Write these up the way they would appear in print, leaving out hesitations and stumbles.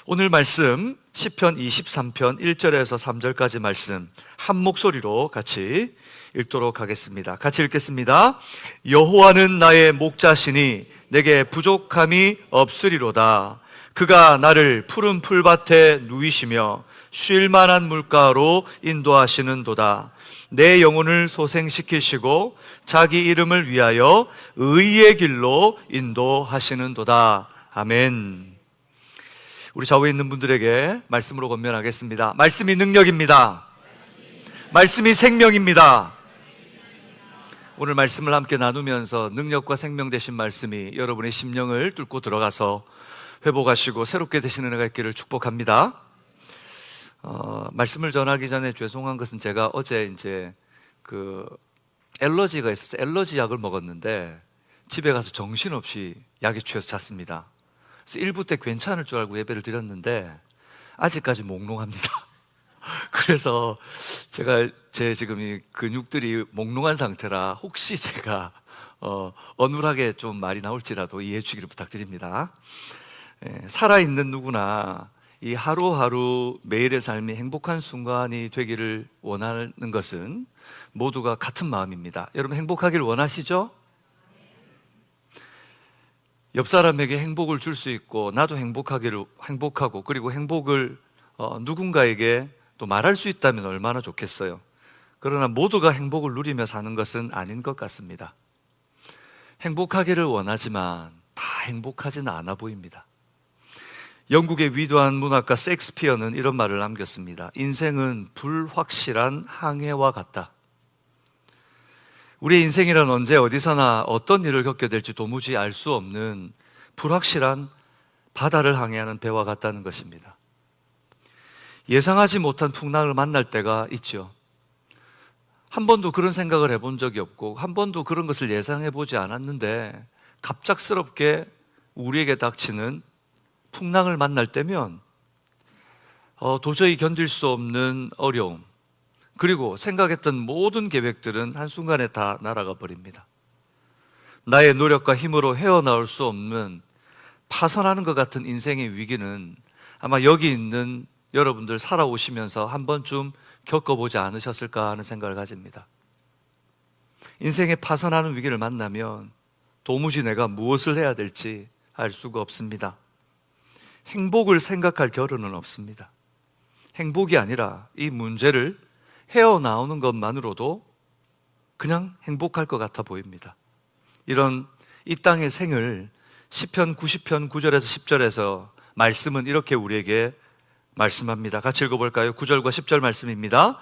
오늘 말씀 시편 23편 1절에서 3절까지 말씀 한 목소리로 같이 읽도록 하겠습니다. 같이 읽겠습니다. 여호와는 나의 목자시니 내게 부족함이 없으리로다. 그가 나를 푸른 풀밭에 누이시며 쉴 만한 물가로 인도하시는도다. 내 영혼을 소생시키시고 자기 이름을 위하여 의의 길로 인도하시는도다. 아멘. 우리 좌우에 있는 분들에게 말씀으로 권면하겠습니다. 말씀이 능력입니다. 말씀이 생명입니다. 오늘 말씀을 함께 나누면서 능력과 생명 되신 말씀이 여러분의 심령을 뚫고 들어가서 회복하시고 새롭게 되시는 은혜가 있기를 축복합니다. 말씀을 전하기 전에 죄송한 것은 제가 어제 알러지가 있어서 알러지 약을 먹었는데 집에 가서 정신없이 약에 취해서 잤습니다. 그래서 일부 때 괜찮을 줄 알고 예배를 드렸는데 아직까지 몽롱합니다. 그래서 제가 지금 이 근육들이 몽롱한 상태라 혹시 제가 어눌하게 좀 말이 나올지라도 이해해 주기를 부탁드립니다. 살아있는 누구나 이 하루하루 매일의 삶이 행복한 순간이 되기를 원하는 것은 모두가 같은 마음입니다. 여러분 행복하기를 원하시죠? 옆 사람에게 행복을 줄 수 있고 나도 행복하고 그리고 행복을 누군가에게 또 말할 수 있다면 얼마나 좋겠어요. 그러나 모두가 행복을 누리며 사는 것은 아닌 것 같습니다. 행복하기를 원하지만 다 행복하지는 않아 보입니다. 영국의 위대한 문학가 셰익스피어는 이런 말을 남겼습니다. 인생은 불확실한 항해와 같다. 우리의 인생이란 언제 어디서나 어떤 일을 겪게 될지 도무지 알 수 없는 불확실한 바다를 항해하는 배와 같다는 것입니다. 예상하지 못한 풍랑을 만날 때가 있죠. 한 번도 그런 생각을 해본 적이 없고 한 번도 그런 것을 예상해 보지 않았는데 갑작스럽게 우리에게 닥치는 풍랑을 만날 때면 도저히 견딜 수 없는 어려움, 그리고 생각했던 모든 계획들은 한순간에 다 날아가 버립니다. 나의 노력과 힘으로 헤어나올 수 없는 파선하는 것 같은 인생의 위기는 아마 여기 있는 여러분들 살아오시면서 한 번쯤 겪어보지 않으셨을까 하는 생각을 가집니다. 인생의 파선하는 위기를 만나면 도무지 내가 무엇을 해야 될지 알 수가 없습니다. 행복을 생각할 겨를은 없습니다. 행복이 아니라 이 문제를 헤어나오는 것만으로도 그냥 행복할 것 같아 보입니다. 이런 이 땅의 생을 시편 90편 9절에서 10절에서 말씀은 이렇게 우리에게 말씀합니다. 같이 읽어볼까요? 9절과 10절 말씀입니다.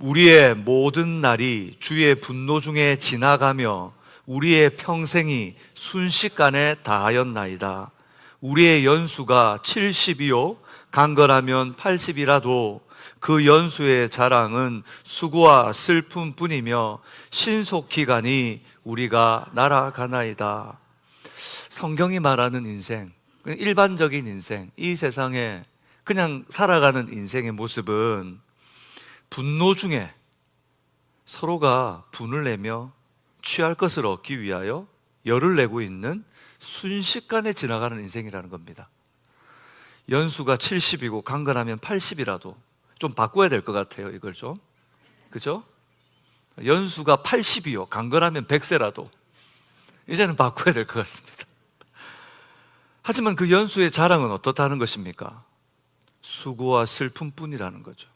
우리의 모든 날이 주의 분노 중에 지나가며 우리의 평생이 순식간에 다하였나이다. 우리의 연수가 70이요 강건하면 80이라도 그 연수의 자랑은 수고와 슬픔뿐이며 신속히 가니 우리가 날아가나이다. 성경이 말하는 인생, 일반적인 인생, 이 세상에 그냥 살아가는 인생의 모습은 분노 중에 서로가 분을 내며 취할 것을 얻기 위하여 열을 내고 있는 순식간에 지나가는 인생이라는 겁니다. 연수가 70이고 강건하면 80이라도 좀 바꿔야 될 것 같아요. 이걸 좀, 그죠? 연수가 80이요 강건하면 100세라도 이제는 바꿔야 될 것 같습니다. 하지만 그 연수의 자랑은 어떻다는 것입니까? 수고와 슬픔뿐이라는 거죠.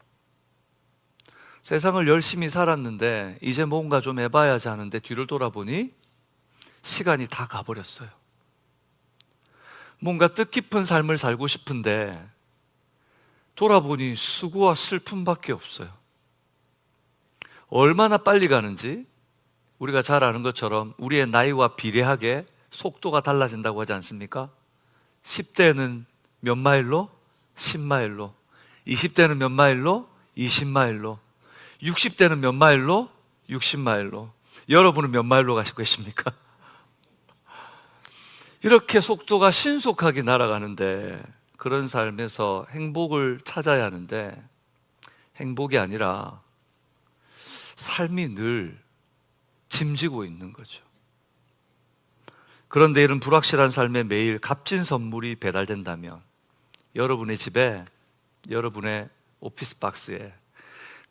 세상을 열심히 살았는데 이제 뭔가 좀 해봐야지 하는데 뒤를 돌아보니 시간이 다 가버렸어요. 뭔가 뜻깊은 삶을 살고 싶은데 돌아보니 수고와 슬픔밖에 없어요. 얼마나 빨리 가는지 우리가 잘 아는 것처럼 우리의 나이와 비례하게 속도가 달라진다고 하지 않습니까? 10대는 몇 마일로? 10마일로. 20대는 몇 마일로? 20마일로. 60대는 몇 마일로? 60마일로. 여러분은 몇 마일로 가시고 계십니까? 이렇게 속도가 신속하게 날아가는데 그런 삶에서 행복을 찾아야 하는데 행복이 아니라 삶이 늘 짐지고 있는 거죠. 그런데 이런 불확실한 삶에 매일 값진 선물이 배달된다면 여러분의 집에, 여러분의 오피스 박스에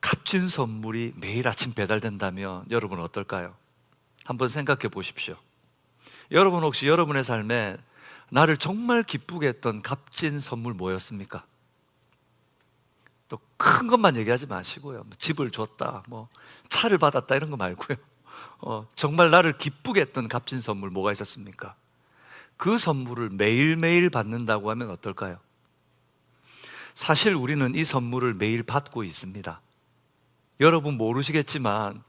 값진 선물이 매일 아침 배달된다면 여러분은 어떨까요? 한번 생각해 보십시오. 여러분 혹시 여러분의 삶에 나를 정말 기쁘게 했던 값진 선물 뭐였습니까? 또 큰 것만 얘기하지 마시고요. 집을 줬다, 차를 받았다 이런 거 말고요. 정말 나를 기쁘게 했던 값진 선물 뭐가 있었습니까? 그 선물을 매일매일 받는다고 하면 어떨까요? 사실 우리는 이 선물을 매일 받고 있습니다. 여러분 모르시겠지만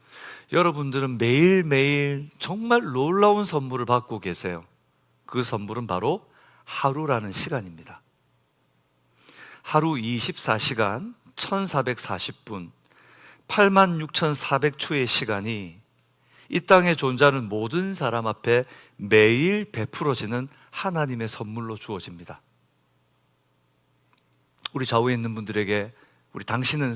여러분들은 매일매일 정말 놀라운 선물을 받고 계세요. 그 선물은 바로 하루라는 시간입니다. 하루 24시간 1440분 86,400초의 시간이 이 땅에 존재하는 모든 사람 앞에 매일 베풀어지는 하나님의 선물로 주어집니다. 우리 좌우에 있는 분들에게 당신은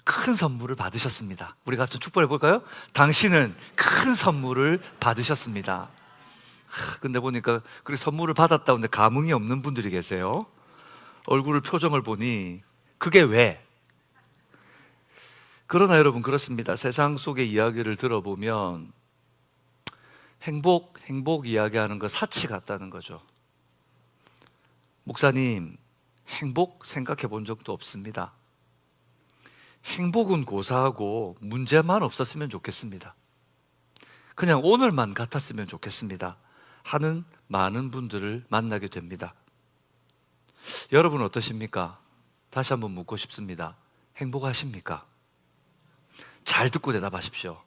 큰 선물을 받으셨습니다. 우리 같이 축복해 볼까요? 당신은 큰 선물을 받으셨습니다. 근데 보니까 그렇게 선물을 받았다고 하는데 감흥이 없는 분들이 계세요. 얼굴 표정을 보니 그게 왜? 그러나 여러분 그렇습니다. 세상 속의 이야기를 들어보면 행복 이야기하는 거 사치 같다는 거죠. 목사님, 행복 생각해 본 적도 없습니다. 행복은 고사하고 문제만 없었으면 좋겠습니다. 그냥 오늘만 같았으면 좋겠습니다 하는 많은 분들을 만나게 됩니다. 여러분 어떠십니까? 다시 한번 묻고 싶습니다. 행복하십니까? 잘 듣고 대답하십시오.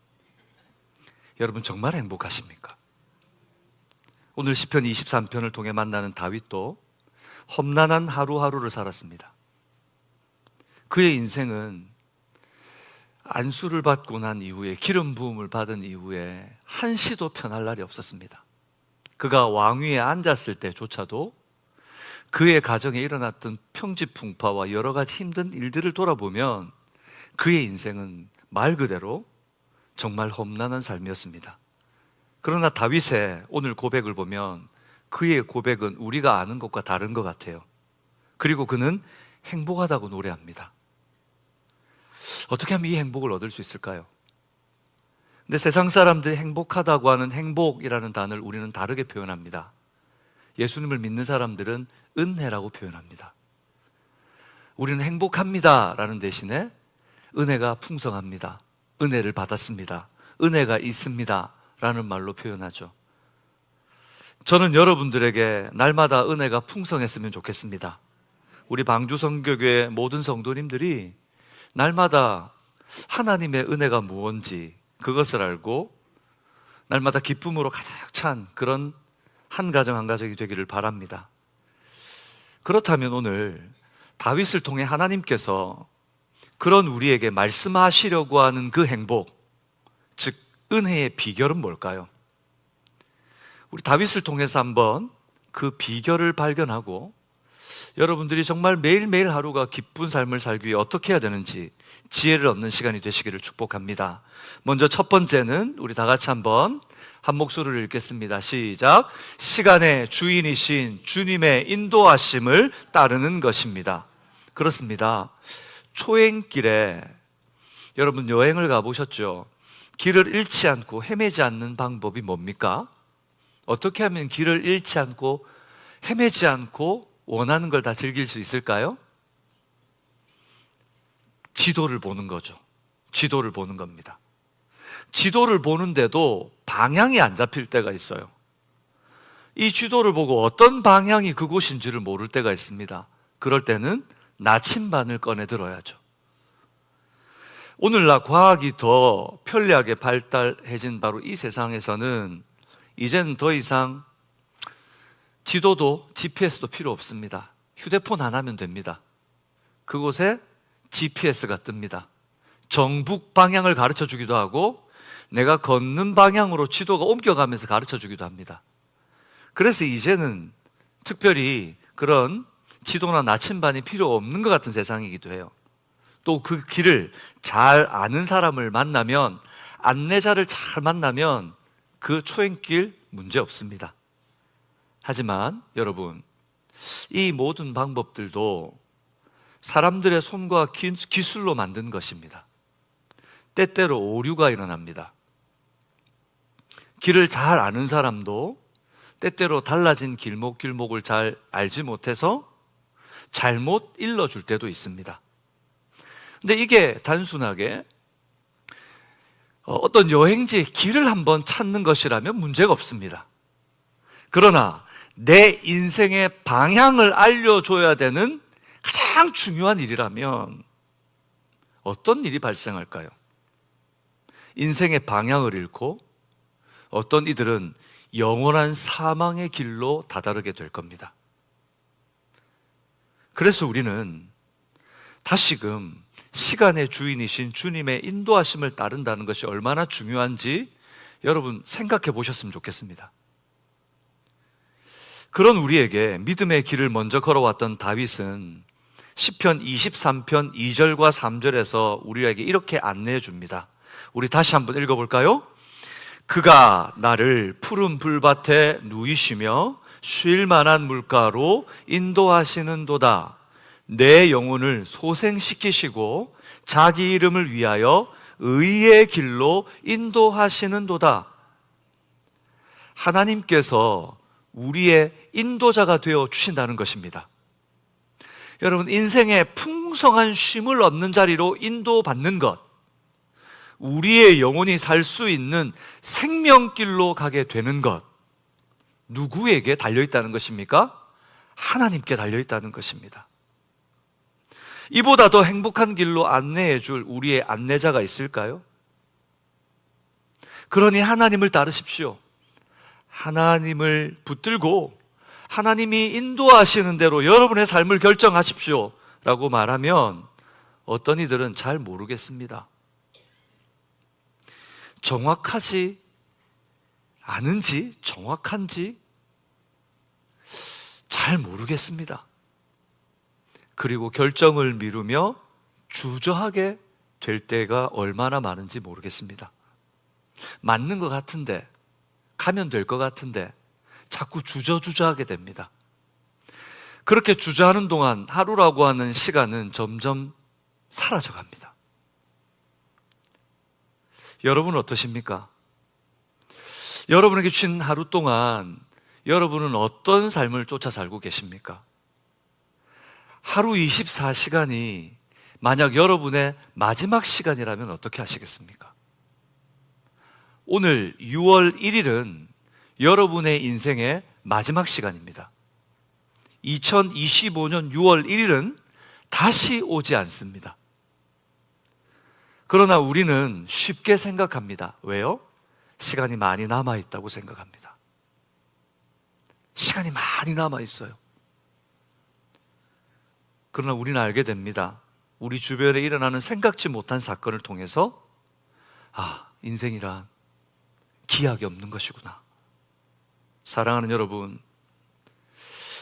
여러분 정말 행복하십니까? 오늘 시편 23편을 통해 만나는 다윗도 험난한 하루하루를 살았습니다. 그의 인생은 안수를 받고 난 이후에, 기름 부음을 받은 이후에 한시도 편할 날이 없었습니다. 그가 왕위에 앉았을 때조차도 그의 가정에 일어났던 평지풍파와 여러 가지 힘든 일들을 돌아보면 그의 인생은 말 그대로 정말 험난한 삶이었습니다. 그러나 다윗의 오늘 고백을 보면 그의 고백은 우리가 아는 것과 다른 것 같아요. 그리고 그는 행복하다고 노래합니다. 어떻게 하면 이 행복을 얻을 수 있을까요? 근데 세상 사람들이 행복하다고 하는 행복이라는 단어를 우리는 다르게 표현합니다. 예수님을 믿는 사람들은 은혜라고 표현합니다. 우리는 행복합니다 라는 대신에 은혜가 풍성합니다, 은혜를 받았습니다, 은혜가 있습니다 라는 말로 표현하죠. 저는 여러분들에게 날마다 은혜가 풍성했으면 좋겠습니다. 우리 방주선교교회 모든 성도님들이 날마다 하나님의 은혜가 무언지 그것을 알고 날마다 기쁨으로 가득 찬 그런 한 가정 한 가정이 되기를 바랍니다. 그렇다면 오늘 다윗을 통해 하나님께서 그런 우리에게 말씀하시려고 하는 그 행복, 즉 은혜의 비결은 뭘까요? 우리 다윗을 통해서 한번 그 비결을 발견하고 여러분들이 정말 매일매일 하루가 기쁜 삶을 살기 위해 어떻게 해야 되는지 지혜를 얻는 시간이 되시기를 축복합니다. 먼저 첫 번째는 우리 다 같이 한번 한 목소리를 읽겠습니다. 시작. 시간의 주인이신 주님의 인도하심을 따르는 것입니다. 그렇습니다. 초행길에 여러분 여행을 가보셨죠? 길을 잃지 않고 헤매지 않는 방법이 뭡니까? 어떻게 하면 길을 잃지 않고 헤매지 않고 원하는 걸 다 즐길 수 있을까요? 지도를 보는 거죠. 지도를 보는 겁니다. 지도를 보는데도 방향이 안 잡힐 때가 있어요. 이 지도를 보고 어떤 방향이 그곳인지를 모를 때가 있습니다. 그럴 때는 나침반을 꺼내 들어야죠. 오늘날 과학이 더 편리하게 발달해진 바로 이 세상에서는 이제는 더 이상 지도도 GPS도 필요 없습니다. 휴대폰 하나면 됩니다. 그곳에 GPS가 뜹니다. 정북 방향을 가르쳐 주기도 하고 내가 걷는 방향으로 지도가 옮겨가면서 가르쳐 주기도 합니다. 그래서 이제는 특별히 그런 지도나 나침반이 필요 없는 것 같은 세상이기도 해요. 또 그 길을 잘 아는 사람을 만나면, 안내자를 잘 만나면 그 초행길 문제 없습니다. 하지만 여러분, 이 모든 방법들도 사람들의 손과 기술로 만든 것입니다. 때때로 오류가 일어납니다. 길을 잘 아는 사람도 때때로 달라진 길목을 잘 알지 못해서 잘못 일러줄 때도 있습니다. 근데 이게 단순하게 어떤 여행지의 길을 한번 찾는 것이라면 문제가 없습니다. 그러나 내 인생의 방향을 알려줘야 되는 가장 중요한 일이라면 어떤 일이 발생할까요? 인생의 방향을 잃고 어떤 이들은 영원한 사망의 길로 다다르게 될 겁니다. 그래서 우리는 다시금 시간의 주인이신 주님의 인도하심을 따른다는 것이 얼마나 중요한지 여러분 생각해 보셨으면 좋겠습니다. 그런 우리에게 믿음의 길을 먼저 걸어왔던 다윗은 시편 23편 2절과 3절에서 우리에게 이렇게 안내해 줍니다. 우리 다시 한번 읽어볼까요? 그가 나를 푸른 불밭에 누이시며 쉴 만한 물가로 인도하시는도다. 내 영혼을 소생시키시고 자기 이름을 위하여 의의 길로 인도하시는도다. 하나님께서 우리의 인도자가 되어 주신다는 것입니다. 여러분, 인생의 풍성한 쉼을 얻는 자리로 인도받는 것, 우리의 영혼이 살 수 있는 생명길로 가게 되는 것, 누구에게 달려있다는 것입니까? 하나님께 달려있다는 것입니다. 이보다 더 행복한 길로 안내해 줄 우리의 안내자가 있을까요? 그러니 하나님을 따르십시오. 하나님을 붙들고 하나님이 인도하시는 대로 여러분의 삶을 결정하십시오 라고 말하면 어떤 이들은 잘 모르겠습니다. 정확하지 않은지 정확한지 잘 모르겠습니다. 그리고 결정을 미루며 주저하게 될 때가 얼마나 많은지 모르겠습니다. 맞는 것 같은데, 가면 될 것 같은데 자꾸 주저하게 됩니다. 그렇게 주저하는 동안 하루라고 하는 시간은 점점 사라져 갑니다. 여러분은 어떠십니까? 여러분에게 주신 하루 동안 여러분은 어떤 삶을 쫓아 살고 계십니까? 하루 24시간이 만약 여러분의 마지막 시간이라면 어떻게 하시겠습니까? 오늘 6월 1일은 여러분의 인생의 마지막 시간입니다. 2025년 6월 1일은 다시 오지 않습니다. 그러나 우리는 쉽게 생각합니다. 왜요? 시간이 많이 남아있다고 생각합니다. 시간이 많이 남아있어요. 그러나 우리는 알게 됩니다. 우리 주변에 일어나는 생각지 못한 사건을 통해서 인생이란 기약이 없는 것이구나. 사랑하는 여러분,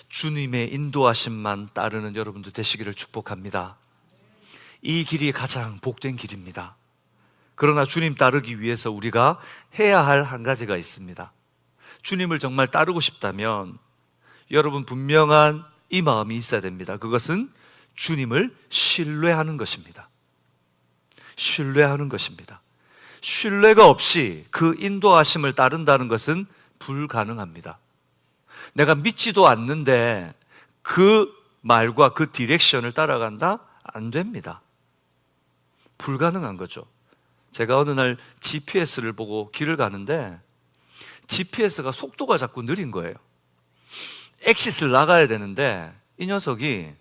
주님의 인도하심만 따르는 여러분들 되시기를 축복합니다. 이 길이 가장 복된 길입니다. 그러나 주님 따르기 위해서 우리가 해야 할 한 가지가 있습니다. 주님을 정말 따르고 싶다면 여러분 분명한 이 마음이 있어야 됩니다. 그것은 주님을 신뢰하는 것입니다. 신뢰하는 것입니다. 신뢰가 없이 그 인도하심을 따른다는 것은 불가능합니다. 내가 믿지도 않는데 그 말과 그 디렉션을 따라간다? 안 됩니다. 불가능한 거죠. 제가 어느 날 GPS를 보고 길을 가는데 GPS가 속도가 자꾸 느린 거예요. 엑싯을 나가야 되는데 이 녀석이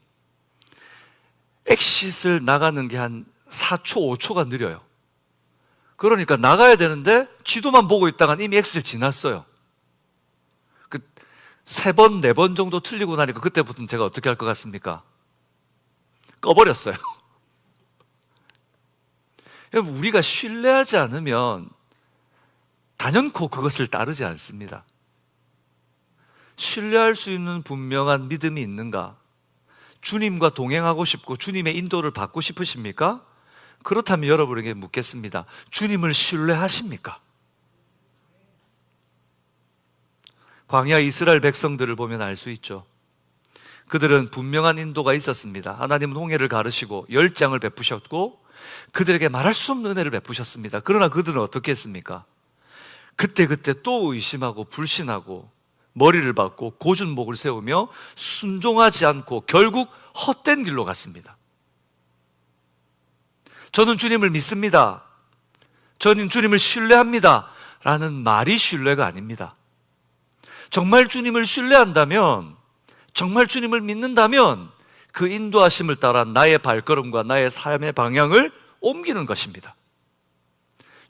엑싯을 나가는 게 한 4초, 5초가 느려요. 그러니까 나가야 되는데 지도만 보고 있다가 이미 엑싯을 지났어요. 3번, 4번 정도 틀리고 나니까 그때부터는 제가 어떻게 할 것 같습니까? 꺼버렸어요. 여러분, 우리가 신뢰하지 않으면 단연코 그것을 따르지 않습니다. 신뢰할 수 있는 분명한 믿음이 있는가? 주님과 동행하고 싶고 주님의 인도를 받고 싶으십니까? 그렇다면 여러분에게 묻겠습니다. 주님을 신뢰하십니까? 광야 이스라엘 백성들을 보면 알 수 있죠. 그들은 분명한 인도가 있었습니다. 하나님은 홍해를 가르시고 열장을 베푸셨고 그들에게 말할 수 없는 은혜를 베푸셨습니다. 그러나 그들은 어떻게 했습니까? 그때그때 또 의심하고 불신하고 머리를 박고 고준 목을 세우며 순종하지 않고 결국 헛된 길로 갔습니다. 저는 주님을 믿습니다. 저는 주님을 신뢰합니다. 라는 말이 신뢰가 아닙니다. 정말 주님을 신뢰한다면, 정말 주님을 믿는다면 그 인도하심을 따라 나의 발걸음과 나의 삶의 방향을 옮기는 것입니다.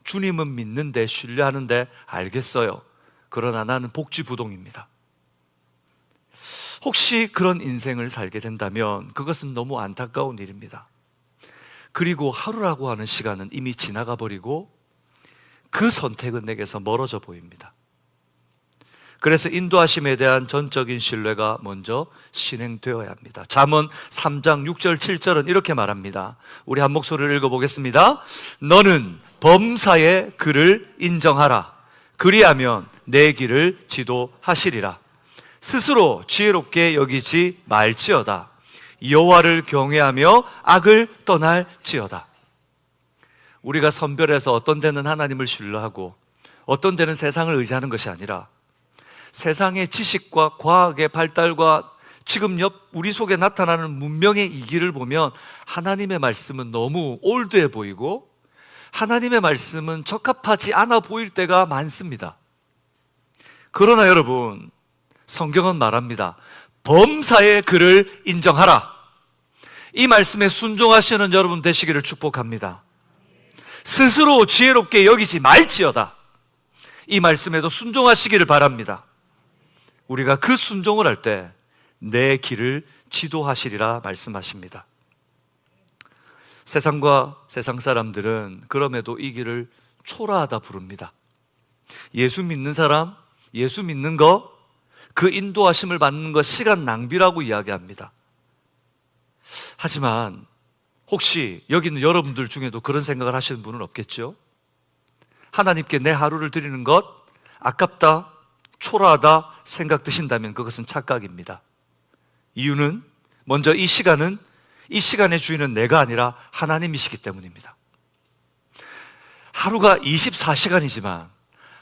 주님은 믿는데 신뢰하는데 알겠어요. 그러나 나는 복지부동입니다. 혹시 그런 인생을 살게 된다면 그것은 너무 안타까운 일입니다. 그리고 하루라고 하는 시간은 이미 지나가 버리고 그 선택은 내게서 멀어져 보입니다. 그래서 인도하심에 대한 전적인 신뢰가 먼저 실행되어야 합니다. 잠언 3장 6절 7절은 이렇게 말합니다. 우리 한 목소리를 읽어보겠습니다. 너는 범사의 그를 인정하라. 그리하면 내 길을 지도하시리라. 스스로 지혜롭게 여기지 말지어다. 여호와를 경외하며 악을 떠날지어다. 우리가 선별해서 어떤 데는 하나님을 신뢰하고 어떤 데는 세상을 의지하는 것이 아니라 세상의 지식과 과학의 발달과 지금 우리 속에 나타나는 문명의 이기를 보면 하나님의 말씀은 너무 올드해 보이고 하나님의 말씀은 적합하지 않아 보일 때가 많습니다. 그러나 여러분, 성경은 말합니다. 범사의 그를 인정하라. 이 말씀에 순종하시는 여러분 되시기를 축복합니다. 스스로 지혜롭게 여기지 말지어다. 이 말씀에도 순종하시기를 바랍니다. 우리가 그 순종을 할 때 내 길을 지도하시리라 말씀하십니다. 세상과 세상 사람들은 그럼에도 이 길을 초라하다 부릅니다. 예수 믿는 사람, 예수 믿는 거, 그 인도하심을 받는 것 시간 낭비라고 이야기합니다. 하지만 혹시 여기 있는 여러분들 중에도 그런 생각을 하시는 분은 없겠죠? 하나님께 내 하루를 드리는 것 아깝다, 초라하다 생각 드신다면 그것은 착각입니다. 이유는 먼저 이 시간의 주인은 내가 아니라 하나님이시기 때문입니다. 하루가 24시간이지만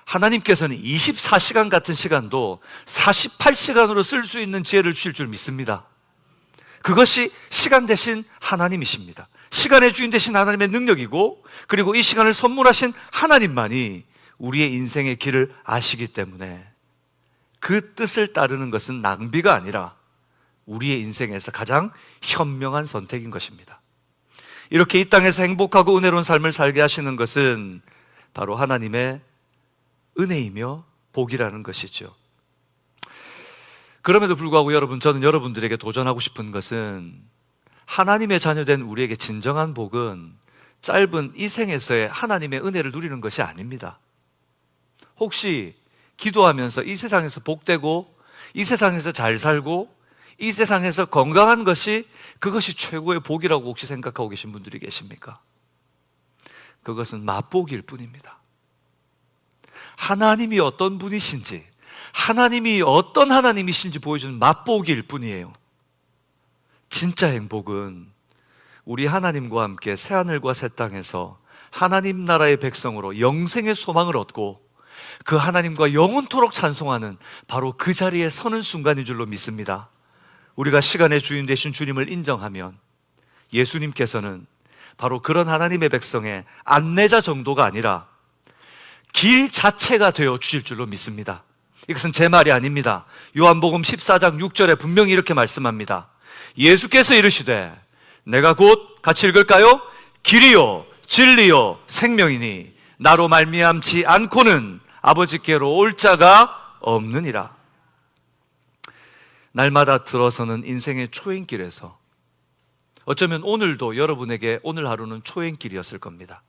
하나님께서는 24시간 같은 시간도 48시간으로 쓸 수 있는 지혜를 주실 줄 믿습니다. 그것이 시간 대신 하나님이십니다. 시간의 주인 대신 하나님의 능력이고, 그리고 이 시간을 선물하신 하나님만이 우리의 인생의 길을 아시기 때문에 그 뜻을 따르는 것은 낭비가 아니라 우리의 인생에서 가장 현명한 선택인 것입니다. 이렇게 이 땅에서 행복하고 은혜로운 삶을 살게 하시는 것은 바로 하나님의 은혜이며 복이라는 것이죠. 그럼에도 불구하고 여러분, 저는 여러분들에게 도전하고 싶은 것은 하나님의 자녀된 우리에게 진정한 복은 짧은 이 생에서의 하나님의 은혜를 누리는 것이 아닙니다. 혹시 기도하면서 이 세상에서 복되고 이 세상에서 잘 살고 이 세상에서 건강한 것이 그것이 최고의 복이라고 혹시 생각하고 계신 분들이 계십니까? 그것은 맛복일 뿐입니다. 하나님이 어떤 분이신지, 하나님이 어떤 하나님이신지 보여주는 맛보기일 뿐이에요. 진짜 행복은 우리 하나님과 함께 새하늘과 새 땅에서 하나님 나라의 백성으로 영생의 소망을 얻고 그 하나님과 영원토록 찬송하는 바로 그 자리에 서는 순간인 줄로 믿습니다. 우리가 시간의 주인 되신 주님을 인정하면 예수님께서는 바로 그런 하나님의 백성의 안내자 정도가 아니라 길 자체가 되어 주실 줄로 믿습니다. 이것은 제 말이 아닙니다. 요한복음 14장 6절에 분명히 이렇게 말씀합니다. 예수께서 이르시되 내가 곧 같이 읽을까요? 길이요 진리요 생명이니 나로 말미암지 않고는 아버지께로 올 자가 없느니라. 날마다 들어서는 인생의 초행길에서 어쩌면 오늘도 여러분에게 오늘 하루는 초행길이었을 겁니다.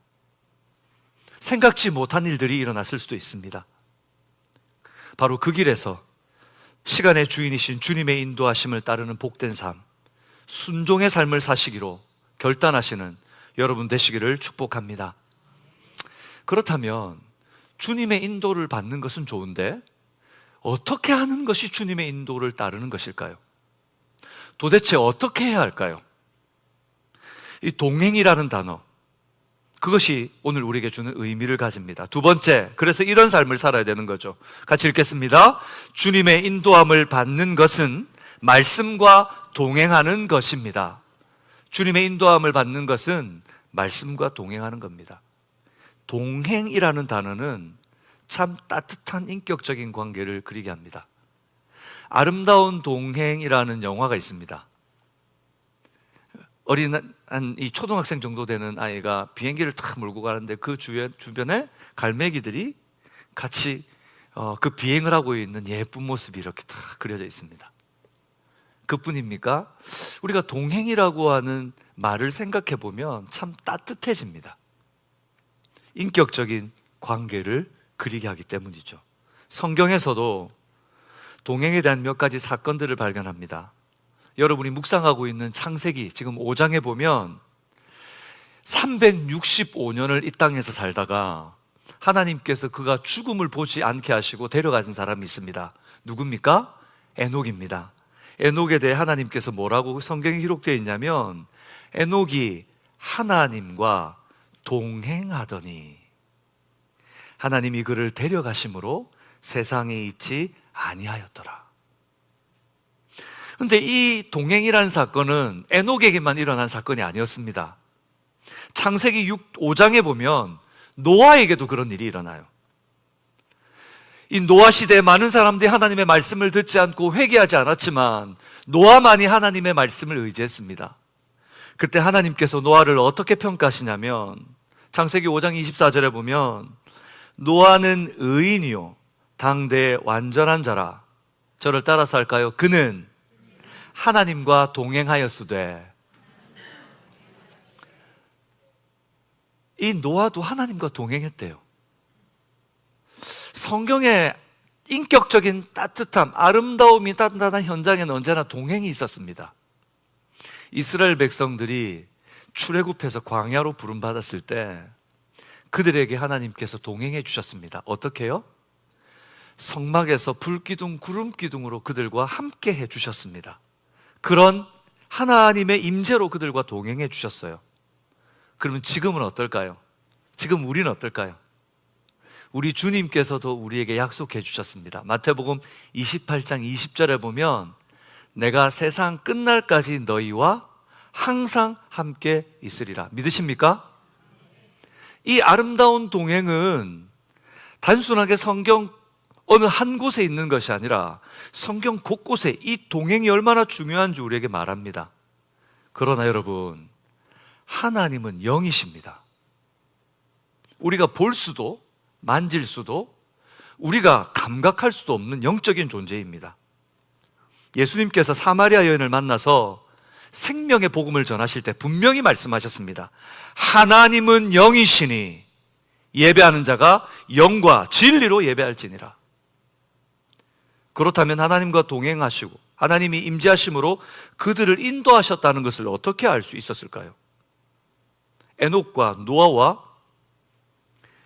생각지 못한 일들이 일어났을 수도 있습니다. 바로 그 길에서 시간의 주인이신 주님의 인도하심을 따르는 복된 삶, 순종의 삶을 사시기로 결단하시는 여러분 되시기를 축복합니다. 그렇다면 주님의 인도를 받는 것은 좋은데 어떻게 하는 것이 주님의 인도를 따르는 것일까요? 도대체 어떻게 해야 할까요? 이 동행이라는 단어, 그것이 오늘 우리에게 주는 의미를 가집니다. 두 번째, 그래서 이런 삶을 살아야 되는 거죠. 같이 읽겠습니다. 주님의 인도함을 받는 것은 말씀과 동행하는 것입니다. 주님의 인도함을 받는 것은 말씀과 동행하는 겁니다. 동행이라는 단어는 참 따뜻한 인격적인 관계를 그리게 합니다. 아름다운 동행이라는 영화가 있습니다. 이 초등학생 정도 되는 아이가 비행기를 탁 몰고 가는데 그 주변에 갈매기들이 같이 그 비행을 하고 있는 예쁜 모습이 이렇게 탁 그려져 있습니다. 그뿐입니까? 우리가 동행이라고 하는 말을 생각해 보면 참 따뜻해집니다. 인격적인 관계를 그리게 하기 때문이죠. 성경에서도 동행에 대한 몇 가지 사건들을 발견합니다. 여러분이 묵상하고 있는 창세기 지금 5장에 보면 365년을 이 땅에서 살다가 하나님께서 그가 죽음을 보지 않게 하시고 데려가신 사람이 있습니다. 누굽니까? 에녹입니다. 에녹에 대해 하나님께서 뭐라고 성경에 기록되어 있냐면, 에녹이 하나님과 동행하더니 하나님이 그를 데려가심으로 세상에 있지 아니하였더라. 그런데 이 동행이라는 사건은 에녹에게만 일어난 사건이 아니었습니다. 창세기 5장에 보면 노아에게도 그런 일이 일어나요. 이 노아 시대에 많은 사람들이 하나님의 말씀을 듣지 않고 회개하지 않았지만 노아만이 하나님의 말씀을 의지했습니다. 그때 하나님께서 노아를 어떻게 평가하시냐면, 창세기 5장 24절에 보면 노아는 의인이요 당대의 완전한 자라. 저를 따라서 할까요? 그는 하나님과 동행하였으되. 이 노아도 하나님과 동행했대요. 성경의 인격적인 따뜻함, 아름다움이 나타난 현장에는 언제나 동행이 있었습니다. 이스라엘 백성들이 출애굽해서 광야로 부름받았을 때 그들에게 하나님께서 동행해 주셨습니다. 어떻게요? 성막에서 불기둥, 구름기둥으로 그들과 함께 해 주셨습니다. 그런 하나님의 임재로 그들과 동행해 주셨어요. 그러면 지금은 어떨까요? 지금 우리는 어떨까요? 우리 주님께서도 우리에게 약속해 주셨습니다. 마태복음 28장 20절에 보면 내가 세상 끝날까지 너희와 항상 함께 있으리라. 믿으십니까? 이 아름다운 동행은 단순하게 성경 어느 한 곳에 있는 것이 아니라 성경 곳곳에 이 동행이 얼마나 중요한지 우리에게 말합니다. 그러나 여러분, 하나님은 영이십니다. 우리가 볼 수도 만질 수도 우리가 감각할 수도 없는 영적인 존재입니다. 예수님께서 사마리아 여인을 만나서 생명의 복음을 전하실 때 분명히 말씀하셨습니다. 하나님은 영이시니 예배하는 자가 영과 진리로 예배할지니라. 그렇다면 하나님과 동행하시고 하나님이 임재하심으로 그들을 인도하셨다는 것을 어떻게 알 수 있었을까요? 에녹과 노아와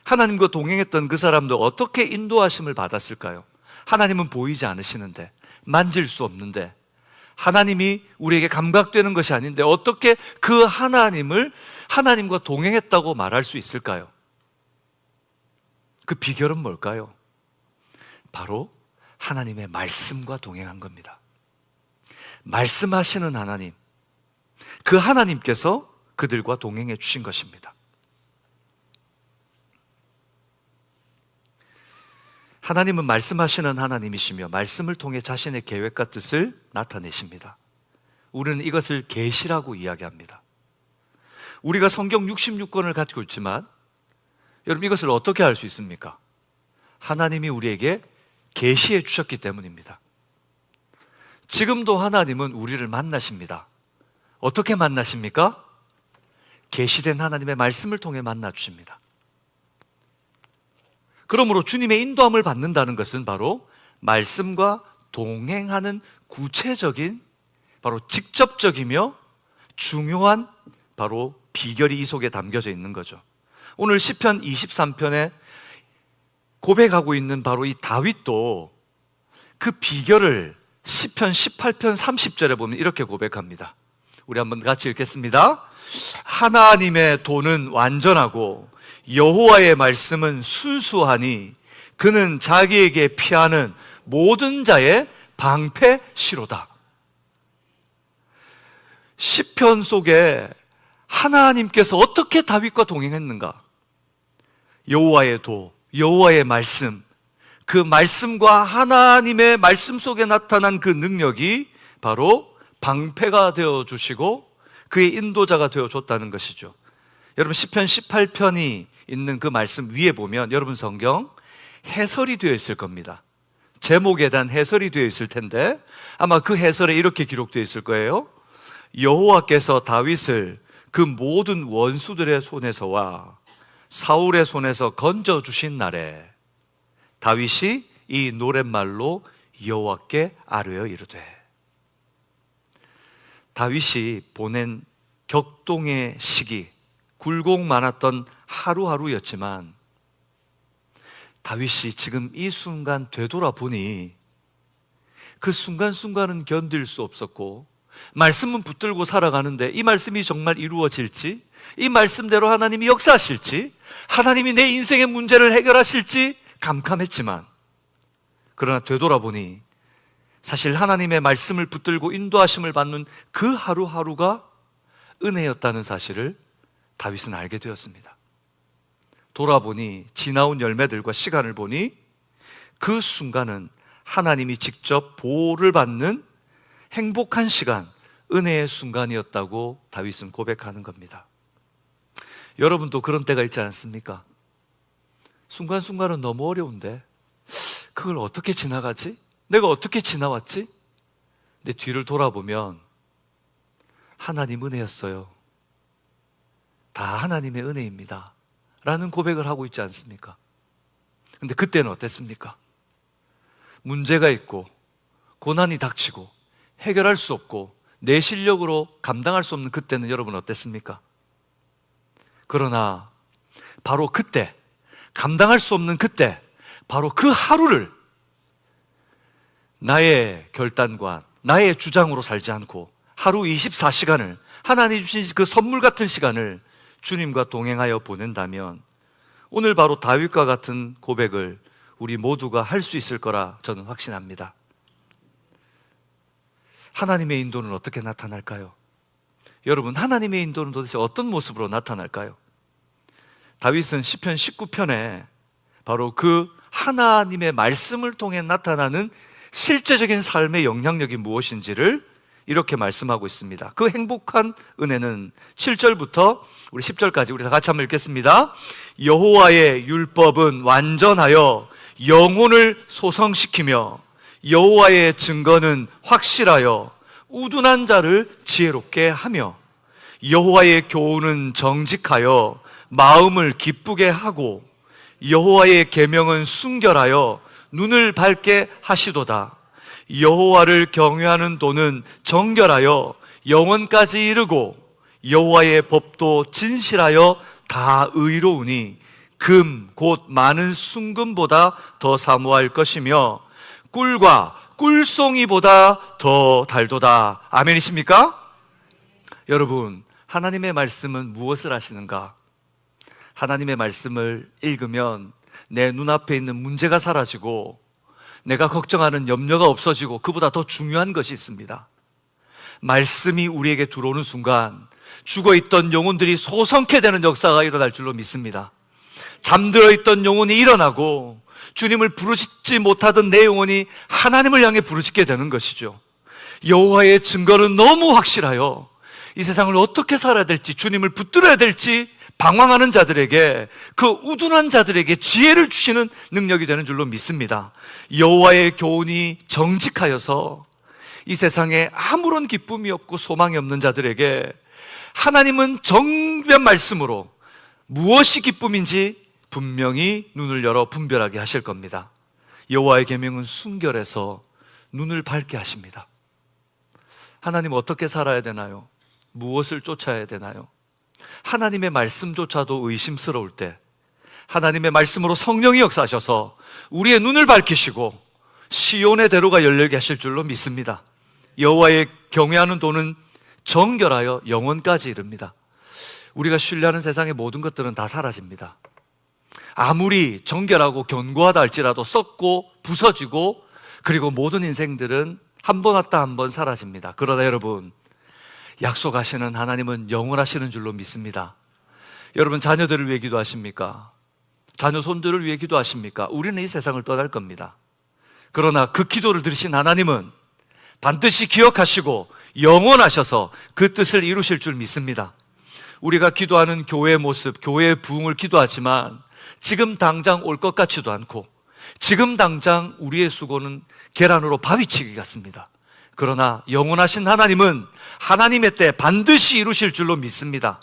하나님과 동행했던 그 사람도 어떻게 인도하심을 받았을까요? 하나님은 보이지 않으시는데, 만질 수 없는데, 하나님이 우리에게 감각되는 것이 아닌데 어떻게 그 하나님과 동행했다고 말할 수 있을까요? 그 비결은 뭘까요? 바로 하나님의 말씀과 동행한 겁니다. 말씀하시는 하나님, 그 하나님께서 그들과 동행해 주신 것입니다. 하나님은 말씀하시는 하나님이시며 말씀을 통해 자신의 계획과 뜻을 나타내십니다. 우리는 이것을 계시라고 이야기합니다. 우리가 성경 66권을 가지고 있지만 여러분, 이것을 어떻게 알 수 있습니까? 하나님이 우리에게 계시해 주셨기 때문입니다. 지금도 하나님은 우리를 만나십니다. 어떻게 만나십니까? 계시된 하나님의 말씀을 통해 만나 주십니다. 그러므로 주님의 인도함을 받는다는 것은 바로 말씀과 동행하는 구체적인, 바로 직접적이며 중요한 바로 비결이 이 속에 담겨져 있는 거죠. 오늘 시편 23편에 고백하고 있는 바로 이 다윗도 그 비결을 시편 18편 30절에 보면 이렇게 고백합니다. 우리 한번 같이 읽겠습니다. 하나님의 도는 완전하고 여호와의 말씀은 순수하니 그는 자기에게 피하는 모든 자의 방패시로다. 시편 속에 하나님께서 어떻게 다윗과 동행했는가? 여호와의 도, 여호와의 말씀, 그 말씀과 하나님의 말씀 속에 나타난 그 능력이 바로 방패가 되어주시고 그의 인도자가 되어줬다는 것이죠. 여러분 시편 18편이 있는 그 말씀 위에 보면 여러분 성경 해설이 되어 있을 겁니다. 제목에 대한 해설이 되어 있을 텐데 아마 그 해설에 이렇게 기록되어 있을 거예요. 여호와께서 다윗을 그 모든 원수들의 손에서와 사울의 손에서 건져주신 날에 다윗이 이 노랫말로 여호와께 아뢰어 이르되. 다윗이 보낸 격동의 시기, 굴곡 많았던 하루하루였지만 다윗이 지금 이 순간 되돌아보니 그 순간순간은 견딜 수 없었고 말씀은 붙들고 살아가는데 이 말씀이 정말 이루어질지, 이 말씀대로 하나님이 역사하실지, 하나님이 내 인생의 문제를 해결하실지 캄캄했지만 그러나 되돌아보니 사실 하나님의 말씀을 붙들고 인도하심을 받는 그 하루하루가 은혜였다는 사실을 다윗은 알게 되었습니다. 돌아보니 지나온 열매들과 시간을 보니 그 순간은 하나님이 직접 보호를 받는 행복한 시간, 은혜의 순간이었다고 다윗은 고백하는 겁니다. 여러분도 그런 때가 있지 않습니까? 순간순간은 너무 어려운데 그걸 어떻게 지나가지? 내가 어떻게 지나왔지? 근데 뒤를 돌아보면 하나님 은혜였어요. 다 하나님의 은혜입니다 라는 고백을 하고 있지 않습니까? 근데 그때는 어땠습니까? 문제가 있고 고난이 닥치고 해결할 수 없고 내 실력으로 감당할 수 없는 그때는 여러분 어땠습니까? 그러나 바로 그때, 감당할 수 없는 그때, 바로 그 하루를 나의 결단과 나의 주장으로 살지 않고 하루 24시간을 하나님 주신 그 선물 같은 시간을 주님과 동행하여 보낸다면 오늘 바로 다윗과 같은 고백을 우리 모두가 할 수 있을 거라 저는 확신합니다. 하나님의 인도는 어떻게 나타날까요? 여러분, 하나님의 인도는 도대체 어떤 모습으로 나타날까요? 다윗은 시편 19편에 바로 그 하나님의 말씀을 통해 나타나는 실제적인 삶의 영향력이 무엇인지를 이렇게 말씀하고 있습니다. 그 행복한 은혜는 7절부터 우리 10절까지 우리 다 같이 한번 읽겠습니다. 여호와의 율법은 완전하여 영혼을 소성시키며 여호와의 증거는 확실하여 우둔한 자를 지혜롭게 하며 여호와의 교훈은 정직하여 마음을 기쁘게 하고 여호와의 계명은 순결하여 눈을 밝게 하시도다. 여호와를 경외하는 도는 정결하여 영원까지 이르고 여호와의 법도 진실하여 다 의로우니 금 곧 많은 순금보다 더 사모할 것이며 꿀과 꿀송이보다 더 달도다. 아멘이십니까? 여러분, 하나님의 말씀은 무엇을 하시는가? 하나님의 말씀을 읽으면 내 눈앞에 있는 문제가 사라지고 내가 걱정하는 염려가 없어지고 그보다 더 중요한 것이 있습니다. 말씀이 우리에게 들어오는 순간 죽어있던 영혼들이 소성케 되는 역사가 일어날 줄로 믿습니다. 잠들어 있던 영혼이 일어나고 주님을 부르짖지 못하던 내 영혼이 하나님을 향해 부르짖게 되는 것이죠. 여호와의 증거는 너무 확실하여 이 세상을 어떻게 살아야 될지, 주님을 붙들어야 될지 방황하는 자들에게, 그 우둔한 자들에게 지혜를 주시는 능력이 되는 줄로 믿습니다. 여호와의 교훈이 정직하여서 이 세상에 아무런 기쁨이 없고 소망이 없는 자들에게 하나님은 정변 말씀으로 무엇이 기쁨인지 분명히 눈을 열어 분별하게 하실 겁니다. 여호와의 계명은 순결해서 눈을 밝게 하십니다. 하나님 어떻게 살아야 되나요? 무엇을 쫓아야 되나요? 하나님의 말씀조차도 의심스러울 때 하나님의 말씀으로 성령이 역사하셔서 우리의 눈을 밝히시고 시온의 대로가 열리게 하실 줄로 믿습니다. 여호와의 경외하는 도는 정결하여 영원까지 이릅니다. 우리가 신뢰하는 세상의 모든 것들은 다 사라집니다. 아무리 정결하고 견고하다 할지라도 썩고 부서지고, 그리고 모든 인생들은 한 번 왔다 한 번 사라집니다. 그러나 여러분, 약속하시는 하나님은 영원하시는 줄로 믿습니다. 여러분, 자녀들을 위해 기도하십니까? 자녀 손들을 위해 기도하십니까? 우리는 이 세상을 떠날 겁니다. 그러나 그 기도를 들으신 하나님은 반드시 기억하시고 영원하셔서 그 뜻을 이루실 줄 믿습니다. 우리가 기도하는 교회의 모습, 교회의 부흥을 기도하지만 지금 당장 올 것 같지도 않고, 지금 당장 우리의 수고는 계란으로 바위치기 같습니다. 그러나 영원하신 하나님은 하나님의 때 반드시 이루실 줄로 믿습니다.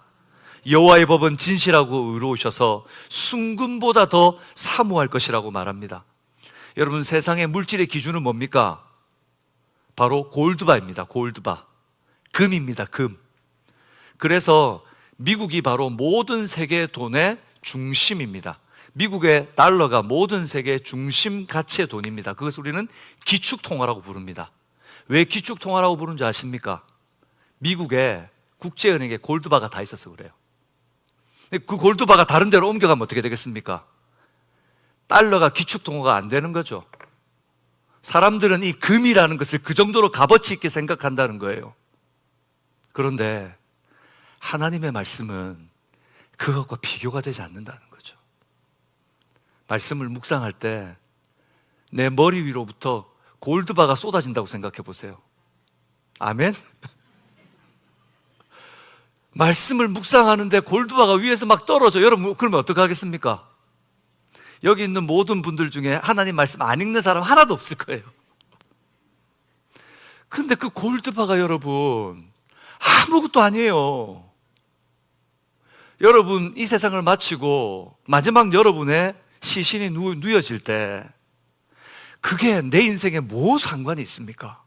여호와의 법은 진실하고 의로우셔서 순금보다 더 사모할 것이라고 말합니다. 여러분, 세상의 물질의 기준은 뭡니까? 바로 골드바입니다. 골드바, 금입니다. 금. 그래서 미국이 바로 모든 세계 돈의 중심입니다. 미국의 달러가 모든 세계 중심 가치의 돈입니다. 그것을 우리는 기축통화라고 부릅니다. 왜 기축통화라고 부르는지 아십니까? 미국에 국제은행에 골드바가 다 있어서 그래요. 그 골드바가 다른 데로 옮겨가면 어떻게 되겠습니까? 달러가 기축통화가 안 되는 거죠. 사람들은 이 금이라는 것을 그 정도로 값어치 있게 생각한다는 거예요. 그런데 하나님의 말씀은 그것과 비교가 되지 않는다는 거죠. 말씀을 묵상할 때 내 머리 위로부터 골드바가 쏟아진다고 생각해 보세요. 아멘? 말씀을 묵상하는데 골드바가 위에서 막 떨어져. 여러분, 그러면 어떡하겠습니까? 여기 있는 모든 분들 중에 하나님 말씀 안 읽는 사람 하나도 없을 거예요. 근데 그 골드바가 여러분 아무것도 아니에요. 여러분, 이 세상을 마치고 마지막 여러분의 시신이 누워질 때 그게 내 인생에 뭐 상관이 있습니까?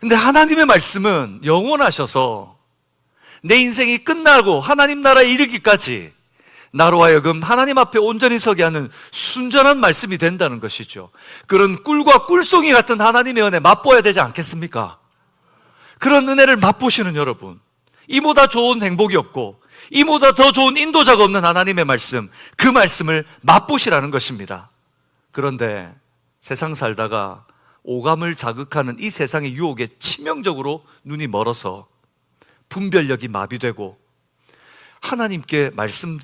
근데 하나님의 말씀은 영원하셔서 내 인생이 끝나고 하나님 나라에 이르기까지 나로 하여금 하나님 앞에 온전히 서게 하는 순전한 말씀이 된다는 것이죠. 그런 꿀과 꿀송이 같은 하나님의 은혜 맛보아야 되지 않겠습니까? 그런 은혜를 맛보시는 여러분, 이보다 좋은 행복이 없고 이보다 더 좋은 인도자가 없는 하나님의 말씀, 그 말씀을 맛보시라는 것입니다. 그런데 세상 살다가 오감을 자극하는 이 세상의 유혹에 치명적으로 눈이 멀어서 분별력이 마비되고 하나님께 말씀,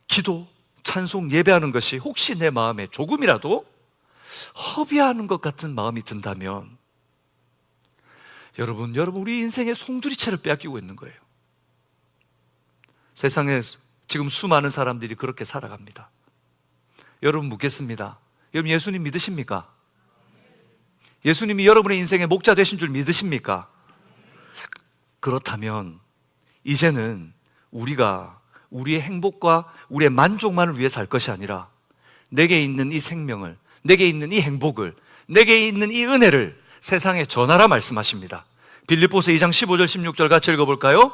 기도, 찬송, 예배하는 것이 혹시 내 마음에 조금이라도 허비하는 것 같은 마음이 든다면 여러분 우리 인생의 송두리째를 빼앗기고 있는 거예요. 세상에 지금 수많은 사람들이 그렇게 살아갑니다. 여러분, 묻겠습니다. 여러분, 예수님 믿으십니까? 예수님이 여러분의 인생의 목자 되신 줄 믿으십니까? 그렇다면 이제는 우리가 우리의 행복과 우리의 만족만을 위해 살 것이 아니라 내게 있는 이 생명을, 내게 있는 이 행복을, 내게 있는 이 은혜를 세상에 전하라 말씀하십니다. 빌립보서 2장 15절 16절 같이 읽어볼까요?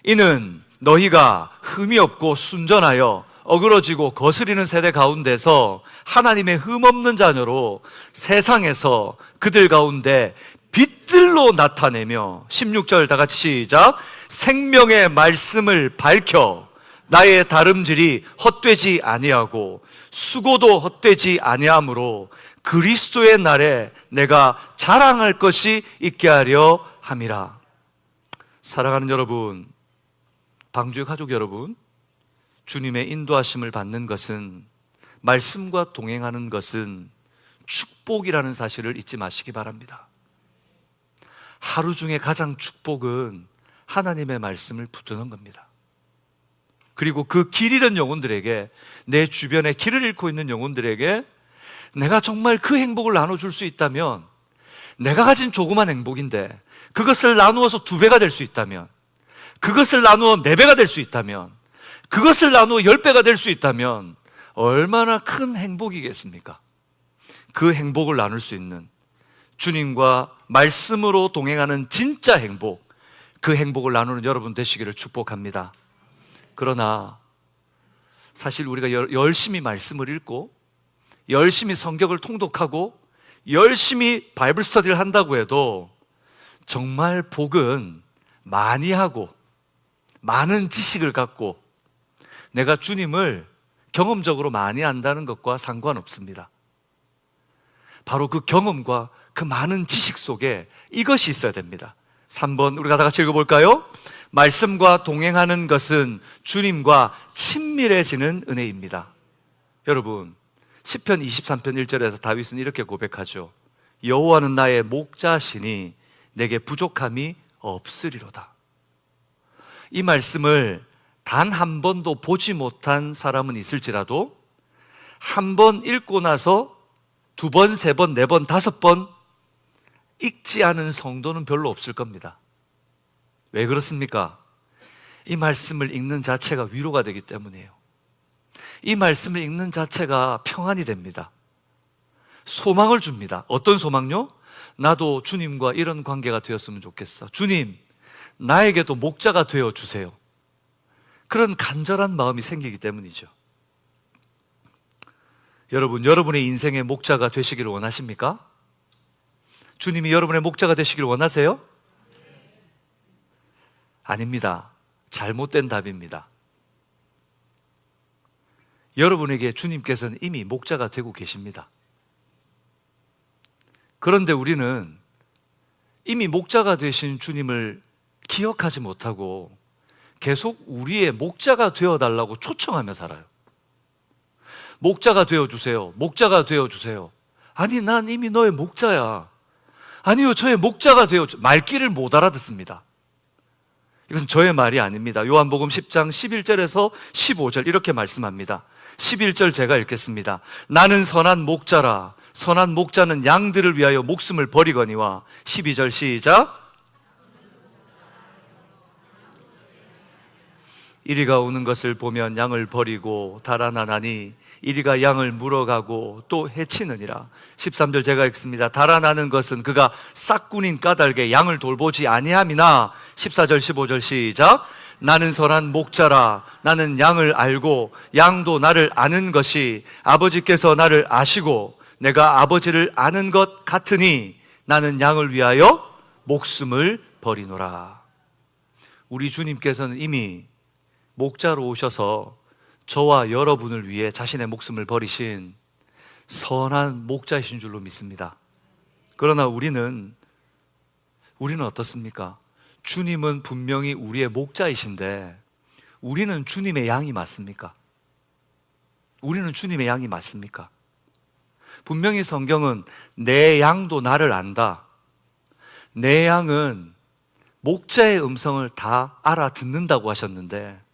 이는 너희가 흠이 없고 순전하여 어그러지고 거스리는 세대 가운데서 하나님의 흠없는 자녀로 세상에서 그들 가운데 빛들로 나타내며, 16절 다 같이 시작, 생명의 말씀을 밝혀 나의 다름질이 헛되지 아니하고 수고도 헛되지 아니하므로 그리스도의 날에 내가 자랑할 것이 있게 하려 함이라. 사랑하는 여러분, 방주의 가족 여러분, 주님의 인도하심을 받는 것은, 말씀과 동행하는 것은 축복이라는 사실을 잊지 마시기 바랍니다. 하루 중에 가장 축복은 하나님의 말씀을 붙드는 겁니다. 그리고 그 길 잃은 영혼들에게, 내 주변에 길을 잃고 있는 영혼들에게 내가 정말 그 행복을 나눠줄 수 있다면, 내가 가진 조그만 행복인데 그것을 나누어서 2배가 될 수 있다면, 그것을 나누어 4배가 될 수 있다면, 그것을 나누어 10배가 될 수 있다면 얼마나 큰 행복이겠습니까? 그 행복을 나눌 수 있는, 주님과 말씀으로 동행하는 진짜 행복, 그 행복을 나누는 여러분 되시기를 축복합니다. 그러나 사실 우리가 열심히 말씀을 읽고 열심히 성경을 통독하고 열심히 바이블 스터디를 한다고 해도 정말 복은 많이 하고 많은 지식을 갖고 내가 주님을 경험적으로 많이 안다는 것과 상관없습니다. 바로 그 경험과 그 많은 지식 속에 이것이 있어야 됩니다. 3번 우리가 다 같이 읽어볼까요? 말씀과 동행하는 것은 주님과 친밀해지는 은혜입니다. 여러분, 시편 23편 1절에서 다윗은 이렇게 고백하죠. 여호와는 나의 목자시니 내게 부족함이 없으리로다. 이 말씀을 단 한 번도 보지 못한 사람은 있을지라도 한 번 읽고 나서 두 번, 세 번, 네 번, 다섯 번 읽지 않은 성도는 별로 없을 겁니다. 왜 그렇습니까? 이 말씀을 읽는 자체가 위로가 되기 때문이에요. 이 말씀을 읽는 자체가 평안이 됩니다. 소망을 줍니다. 어떤 소망요? 나도 주님과 이런 관계가 되었으면 좋겠어. 주님, 나에게도 목자가 되어 주세요. 그런 간절한 마음이 생기기 때문이죠. 여러분, 여러분의 인생의 목자가 되시기를 원하십니까? 주님이 여러분의 목자가 되시기를 원하세요? 아닙니다. 잘못된 답입니다. 여러분에게 주님께서는 이미 목자가 되고 계십니다. 그런데 우리는 이미 목자가 되신 주님을 기억하지 못하고 계속 우리의 목자가 되어달라고 초청하며 살아요. 목자가 되어주세요. 목자가 되어주세요. 아니, 난 이미 너의 목자야. 아니요, 저의 목자가 되어주. 말귀를 못 알아듣습니다. 이것은 저의 말이 아닙니다. 요한복음 10장 11절에서 15절 이렇게 말씀합니다. 11절 제가 읽겠습니다. 나는 선한 목자라. 선한 목자는 양들을 위하여 목숨을 버리거니와. 12절 시작. 이리가 오는 것을 보면 양을 버리고 달아나나니 이리가 양을 물어가고 또 해치느니라. 13절 제가 읽습니다. 달아나는 것은 그가 싹군인 까닭에 양을 돌보지 아니함이나. 14절 15절 시작. 나는 선한 목자라. 나는 양을 알고 양도 나를 아는 것이 아버지께서 나를 아시고 내가 아버지를 아는 것 같으니 나는 양을 위하여 목숨을 버리노라. 우리 주님께서는 이미 목자로 오셔서 저와 여러분을 위해 자신의 목숨을 버리신 선한 목자이신 줄로 믿습니다. 그러나 우리는 어떻습니까? 주님은 분명히 우리의 목자이신데 우리는 주님의 양이 맞습니까? 우리는 주님의 양이 맞습니까? 분명히 성경은 내 양도 나를 안다. 내 양은 목자의 음성을 다 알아듣는다고 하셨는데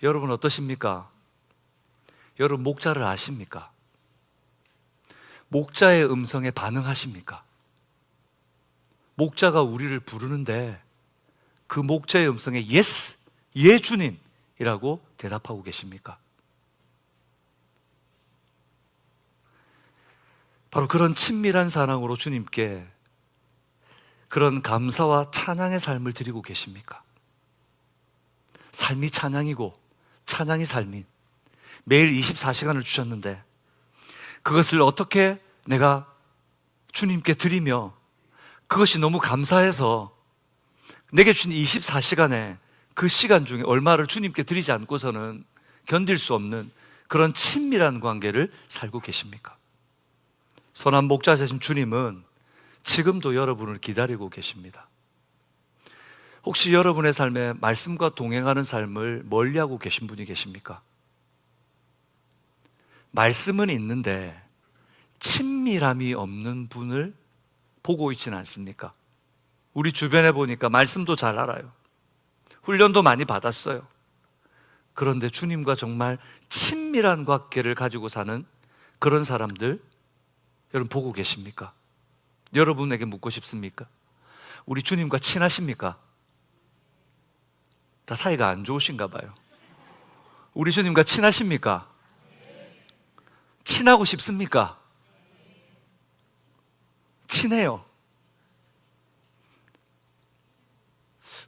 여러분 어떠십니까? 여러분 목자를 아십니까? 목자의 음성에 반응하십니까? 목자가 우리를 부르는데 그 목자의 음성에 예스, 예 주님이라고 대답하고 계십니까? 바로 그런 친밀한 사랑으로 주님께 그런 감사와 찬양의 삶을 드리고 계십니까? 삶이 찬양이고 찬양이 삶인 매일 24시간을 주셨는데 그것을 어떻게 내가 주님께 드리며 그것이 너무 감사해서 내게 주신 24시간에 그 시간 중에 얼마를 주님께 드리지 않고서는 견딜 수 없는 그런 친밀한 관계를 살고 계십니까? 선한 목자 되신 주님은 지금도 여러분을 기다리고 계십니다. 혹시 여러분의 삶에 말씀과 동행하는 삶을 멀리하고 계신 분이 계십니까? 말씀은 있는데 친밀함이 없는 분을 보고 있지는 않습니까? 우리 주변에 보니까 말씀도 잘 알아요. 훈련도 많이 받았어요. 그런데 주님과 정말 친밀한 관계를 가지고 사는 그런 사람들 여러분 보고 계십니까? 여러분에게 묻고 싶습니까? 우리 주님과 친하십니까? 다 사이가 안 좋으신가 봐요. 우리 주님과 친하십니까? 친하고 싶습니까? 친해요.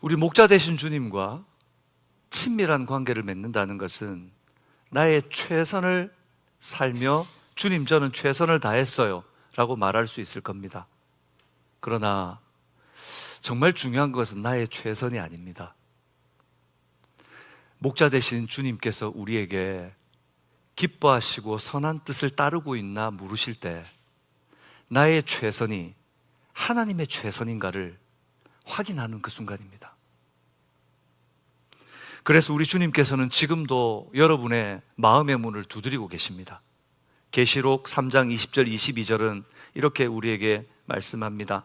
우리 목자 되신 주님과 친밀한 관계를 맺는다는 것은 나의 최선을 살며 주님, 저는 최선을 다했어요 라고 말할 수 있을 겁니다. 그러나 정말 중요한 것은 나의 최선이 아닙니다. 목자 되신 주님께서 우리에게 기뻐하시고 선한 뜻을 따르고 있나 물으실 때 나의 최선이 하나님의 최선인가를 확인하는 그 순간입니다. 그래서 우리 주님께서는 지금도 여러분의 마음의 문을 두드리고 계십니다. 계시록 3장 20절 22절은 이렇게 우리에게 말씀합니다.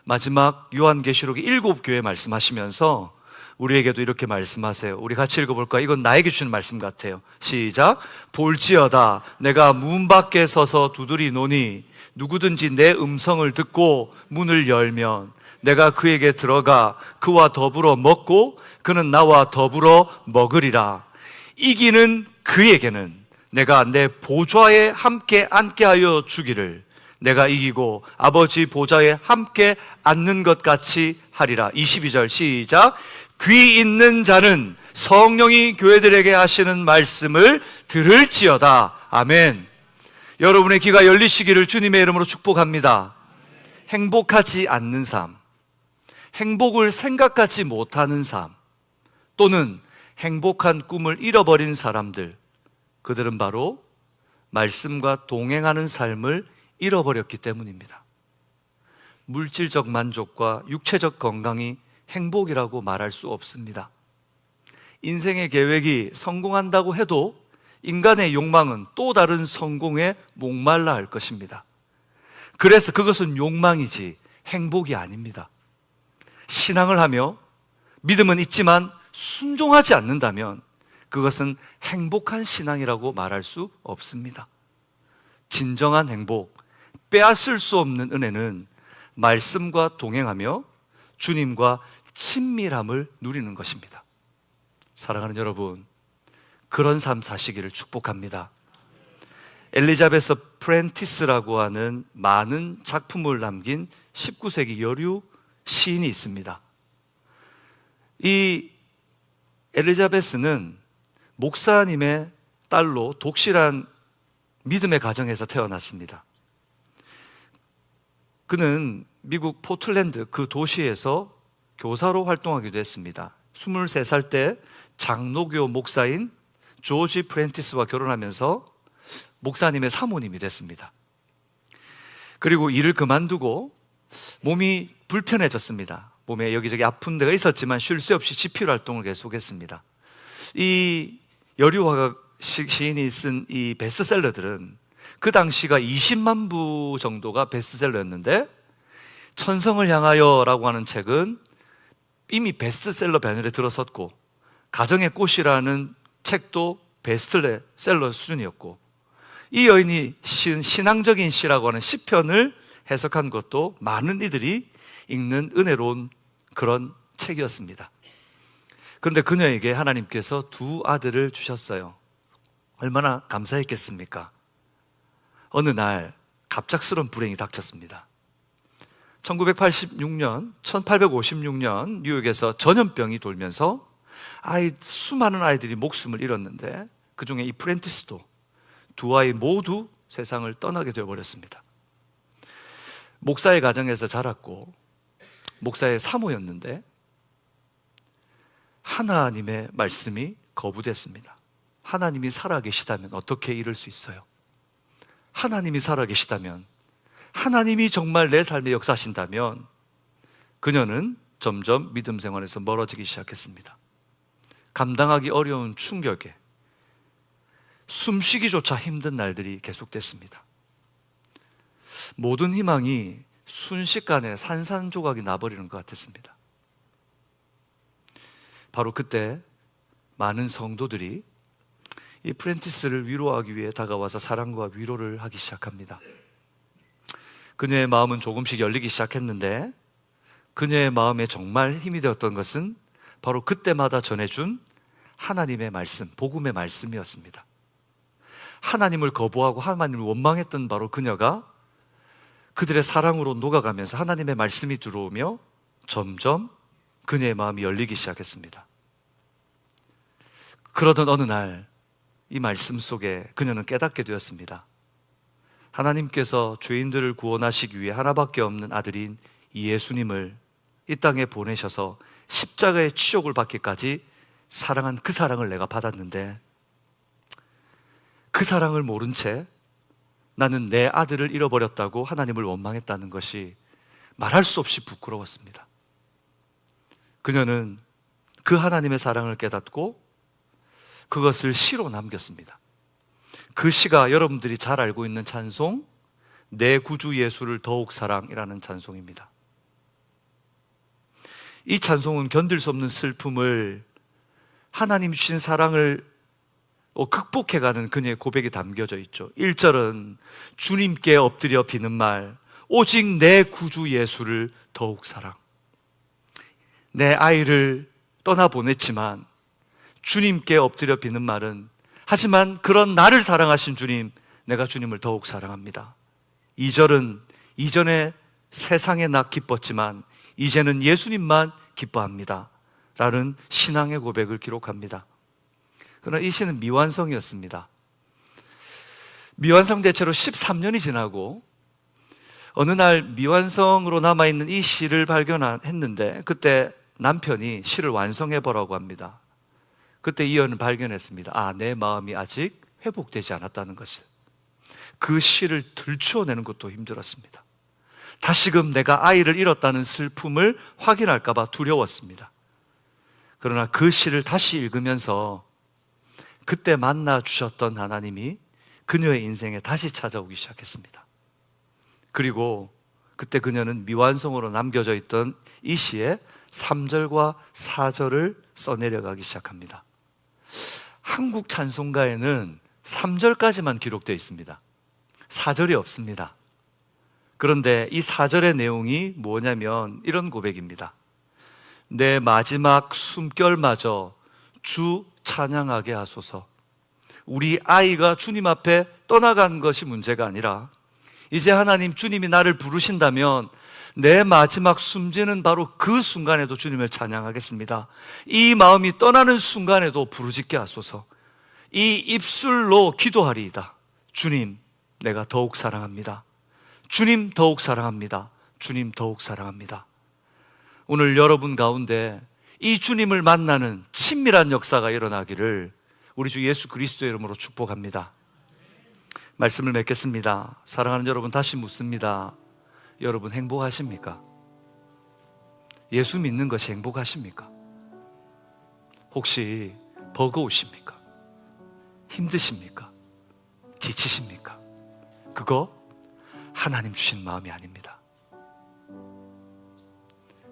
마지막 요한계시록의 7교회 말씀하시면서 우리에게도 이렇게 말씀하세요. 우리 같이 읽어볼까요? 이건 나에게 주는 말씀 같아요. 시작. 볼지어다 내가 문 밖에 서서 두드리노니 누구든지 내 음성을 듣고 문을 열면 내가 그에게 들어가 그와 더불어 먹고 그는 나와 더불어 먹으리라. 이기는 그에게는 내가 내 보좌에 함께 앉게 하여 주기를 내가 이기고 아버지 보좌에 함께 앉는 것 같이 하리라. 22절 시작. 귀 있는 자는 성령이 교회들에게 하시는 말씀을 들을지어다. 아멘. 여러분의 귀가 열리시기를 주님의 이름으로 축복합니다. 행복하지 않는 삶, 행복을 생각하지 못하는 삶, 또는 행복한 꿈을 잃어버린 사람들, 그들은 바로 말씀과 동행하는 삶을 잃어버렸기 때문입니다. 물질적 만족과 육체적 건강이 행복이라고 말할 수 없습니다. 인생의 계획이 성공한다고 해도 인간의 욕망은 또 다른 성공에 목말라 할 것입니다. 그래서 그것은 욕망이지 행복이 아닙니다. 신앙을 하며 믿음은 있지만 순종하지 않는다면 그것은 행복한 신앙이라고 말할 수 없습니다. 진정한 행복, 빼앗을 수 없는 은혜는 말씀과 동행하며 주님과 친밀함을 누리는 것입니다. 사랑하는 여러분, 그런 삶 사시기를 축복합니다. 엘리자베스 프렌티스라고 하는 많은 작품을 남긴 19세기 여류 시인이 있습니다. 이 엘리자베스는 목사님의 딸로 독실한 믿음의 가정에서 태어났습니다. 그는 미국 포틀랜드 그 도시에서 교사로 활동하기도 했습니다. 23살 때 장로교 목사인 조지 프렌티스와 결혼하면서 목사님의 사모님이 됐습니다. 그리고 일을 그만두고 몸이 불편해졌습니다. 몸에 여기저기 아픈 데가 있었지만 쉴 새 없이 집필 활동을 계속했습니다. 이 여류화가 시인이 쓴 이 베스트셀러들은 그 당시가 20만 부 정도가 베스트셀러였는데 천성을 향하여 라고 하는 책은 이미 베스트셀러 반열에 들어섰고 가정의 꽃이라는 책도 베스트셀러 수준이었고 이 여인이 신앙적인 시라고 하는 시편을 해석한 것도 많은 이들이 읽는 은혜로운 그런 책이었습니다. 그런데 그녀에게 하나님께서 두 아들을 주셨어요. 얼마나 감사했겠습니까? 어느 날 갑작스러운 불행이 닥쳤습니다. 1856년 뉴욕에서 전염병이 돌면서 수많은 아이들이 목숨을 잃었는데 그 중에 이 프렌티스도 두 아이 모두 세상을 떠나게 되어버렸습니다. 목사의 가정에서 자랐고 목사의 사모였는데 하나님의 말씀이 거부됐습니다. 하나님이 살아계시다면 어떻게 이럴 수 있어요? 하나님이 살아계시다면, 하나님이 정말 내 삶에 역사하신다면 그녀는 점점 믿음 생활에서 멀어지기 시작했습니다. 감당하기 어려운 충격에 숨쉬기조차 힘든 날들이 계속됐습니다. 모든 희망이 순식간에 산산조각이 나버리는 것 같았습니다. 바로 그때 많은 성도들이 이 프렌티스를 위로하기 위해 다가와서 사랑과 위로를 하기 시작합니다. 그녀의 마음은 조금씩 열리기 시작했는데 그녀의 마음에 정말 힘이 되었던 것은 바로 그때마다 전해준 하나님의 말씀, 복음의 말씀이었습니다. 하나님을 거부하고 하나님을 원망했던 바로 그녀가 그들의 사랑으로 녹아가면서 하나님의 말씀이 들어오며 점점 그녀의 마음이 열리기 시작했습니다. 그러던 어느 날 이 말씀 속에 그녀는 깨닫게 되었습니다. 하나님께서 죄인들을 구원하시기 위해 하나밖에 없는 아들인 이 예수님을 이 땅에 보내셔서 십자가의 치욕을 받기까지 사랑한 그 사랑을 내가 받았는데, 그 사랑을 모른 채 나는 내 아들을 잃어버렸다고 하나님을 원망했다는 것이 말할 수 없이 부끄러웠습니다. 그녀는 그 하나님의 사랑을 깨닫고 그것을 시로 남겼습니다. 그 시가 여러분들이 잘 알고 있는 찬송, 내 구주 예수를 더욱 사랑이라는 찬송입니다. 이 찬송은 견딜 수 없는 슬픔을, 하나님 주신 사랑을 극복해가는 그녀의 고백이 담겨져 있죠. 1절은 주님께 엎드려 비는 말, 오직 내 구주 예수를 더욱 사랑. 내 아이를 떠나보냈지만 주님께 엎드려 비는 말은, 하지만 그런 나를 사랑하신 주님, 내가 주님을 더욱 사랑합니다. 2절은 이전에 세상에 나 기뻤지만 이제는 예수님만 기뻐합니다 라는 신앙의 고백을 기록합니다. 그러나 이 시는 미완성이었습니다. 미완성 대체로 13년이 지나고 어느 날 미완성으로 남아있는 이 시를 발견했는데, 그때 남편이 시를 완성해보라고 합니다. 그때 이 여인은 발견했습니다. 내 마음이 아직 회복되지 않았다는 것을. 그 시를 들추어내는 것도 힘들었습니다. 다시금 내가 아이를 잃었다는 슬픔을 확인할까 봐 두려웠습니다. 그러나 그 시를 다시 읽으면서 그때 만나 주셨던 하나님이 그녀의 인생에 다시 찾아오기 시작했습니다. 그리고 그때 그녀는 미완성으로 남겨져 있던 이 시의 3절과 4절을 써내려가기 시작합니다. 한국 찬송가에는 3절까지만 기록되어 있습니다. 4절이 없습니다. 그런데 이 4절의 내용이 뭐냐면 이런 고백입니다. 내 마지막 숨결마저 주 찬양하게 하소서. 우리 아이가 주님 앞에 떠나간 것이 문제가 아니라, 이제 하나님, 주님이 나를 부르신다면 내 마지막 숨지는 바로 그 순간에도 주님을 찬양하겠습니다. 이 마음이 떠나는 순간에도 부르짖게 하소서. 이 입술로 기도하리이다. 주님, 내가 더욱 사랑합니다. 주님 더욱 사랑합니다. 주님 더욱 사랑합니다. 오늘 여러분 가운데 이 주님을 만나는 친밀한 역사가 일어나기를 우리 주 예수 그리스도의 이름으로 축복합니다. 말씀을 맺겠습니다. 사랑하는 여러분, 다시 묻습니다. 여러분 행복하십니까? 예수 믿는 것이 행복하십니까? 혹시 버거우십니까? 힘드십니까? 지치십니까? 그거 하나님 주신 마음이 아닙니다.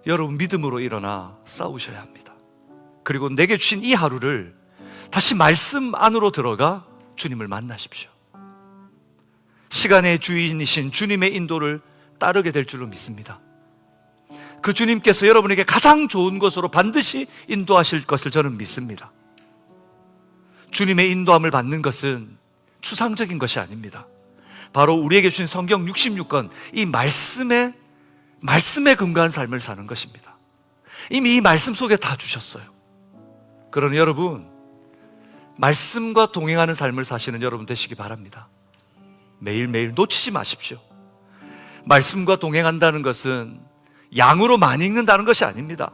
여러분 믿음으로 일어나 싸우셔야 합니다. 그리고 내게 주신 이 하루를 다시 말씀 안으로 들어가 주님을 만나십시오. 시간의 주인이신 주님의 인도를 따르게 될 줄로 믿습니다. 그 주님께서 여러분에게 가장 좋은 것으로 반드시 인도하실 것을 저는 믿습니다. 주님의 인도함을 받는 것은 추상적인 것이 아닙니다. 바로 우리에게 주신 성경 66권, 이 말씀에 근거한 삶을 사는 것입니다. 이미 이 말씀 속에 다 주셨어요. 그러나 여러분, 말씀과 동행하는 삶을 사시는 여러분 되시기 바랍니다. 매일매일 놓치지 마십시오. 말씀과 동행한다는 것은 양으로 많이 읽는다는 것이 아닙니다.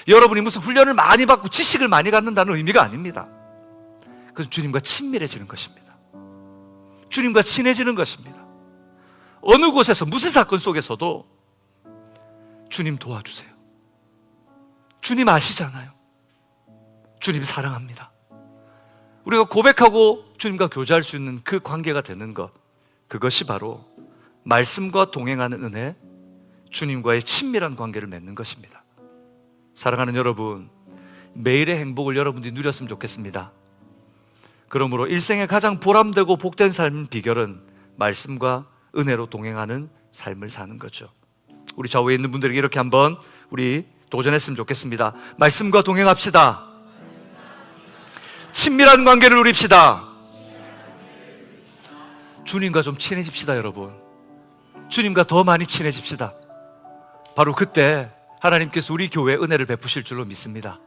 여러분이 무슨 훈련을 많이 받고 지식을 많이 갖는다는 의미가 아닙니다. 그것은 주님과 친밀해지는 것입니다. 주님과 친해지는 것입니다. 어느 곳에서 무슨 사건 속에서도 주님 도와주세요. 주님 아시잖아요. 주님 사랑합니다. 우리가 고백하고 주님과 교제할 수 있는 그 관계가 되는 것, 그것이 바로 말씀과 동행하는 은혜, 주님과의 친밀한 관계를 맺는 것입니다. 사랑하는 여러분, 매일의 행복을 여러분들이 누렸으면 좋겠습니다. 그러므로 일생에 가장 보람되고 복된 삶 비결은 말씀과 은혜로 동행하는 삶을 사는 거죠. 우리 좌우에 있는 분들에게 이렇게 한번 우리 도전했으면 좋겠습니다. 말씀과 동행합시다. 친밀한 관계를 누립시다. 주님과 좀 친해집시다. 여러분, 주님과 더 많이 친해집시다. 바로 그때 하나님께서 우리 교회에 은혜를 베푸실 줄로 믿습니다.